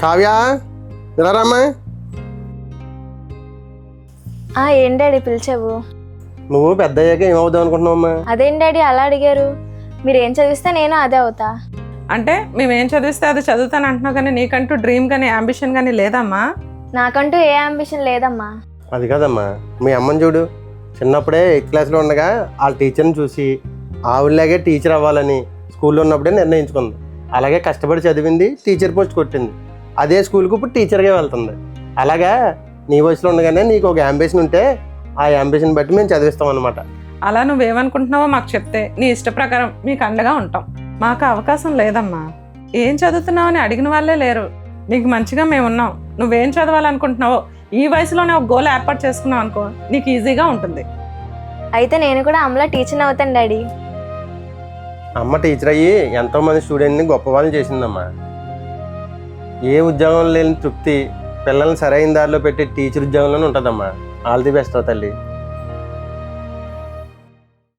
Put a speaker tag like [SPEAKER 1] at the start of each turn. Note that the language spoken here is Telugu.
[SPEAKER 1] కావ్య ఇలారమ్మా.
[SPEAKER 2] ఏం డాడీ పిలిచావు?
[SPEAKER 1] నువ్వు పెద్ద అయ్యాక ఏమవుదాం అనుకుంటున్నావమ్మా?
[SPEAKER 2] అదేం డాడీ అలా అడిగారు? మీరు ఏం చదివిస్తే నేను అదే అవుతా.
[SPEAKER 3] అంటే మేమేం చదివిస్తే అది చదువుతాను అంటున్నావు, కానీ నీకంటూ డ్రీమ్ కానీ అంబిషన్ కానీ లేదమ్మా?
[SPEAKER 2] నాకంటూ ఏ అంబిషన్ లేదమ్మా.
[SPEAKER 1] అది కాదమ్మా, మీ అమ్మని చూడు, చిన్నప్పుడే 8th క్లాస్లో ఉండగా వాళ్ళ టీచర్ని చూసి ఆవిడలాగే టీచర్ అవ్వాలని స్కూల్లో ఉన్నప్పుడే నిర్ణయించుకుంది. అలాగే కష్టపడి చదివింది, టీచర్ పోస్ట్ కొట్టింది. అదే స్కూల్కి ఇప్పుడు టీచర్గా వెళ్తుంది. అలాగా నీ వయసులో ఉండగానే నీకు ఒక అంబిషన్ ఉంటే ఆ అంబిషన్ బట్టి మేము చదివిస్తాం అనమాట.
[SPEAKER 3] అలా నువ్వేమనుకుంటున్నావో మాకు చెప్తే నీ ఇష్ట ప్రకారం మీకు అండగా ఉంటాం. మాకు అవకాశం లేదమ్మా. ఏం చదువుతున్నావు అని అడిగిన వాళ్ళే లేరు. నీకు మంచిగా మేమున్నాం. నువ్వేం చదవాలనుకుంటున్నావో ఈ వయసులోనే ఒక గోల్ ఏర్పాటు చేసుకున్నావు అనుకో, నీకు ఈజీగా ఉంటుంది.
[SPEAKER 2] అయితే నేను కూడా అమ్మలా టీచర్ అవుతాను డాడీ.
[SPEAKER 1] అమ్మ టీచర్ అయ్యి ఎంతోమంది స్టూడెంట్ని గొప్ప వాళ్ళని చేసిందమ్మా. ఏ ఉద్యోగం లేని తృప్తి పిల్లల్ని సరైన దారిలో పెట్టి టీచర్ ఉద్యోగంలోనే ఉంటుందమ్మా. ఆల్ ది బెస్ట్ తల్లి.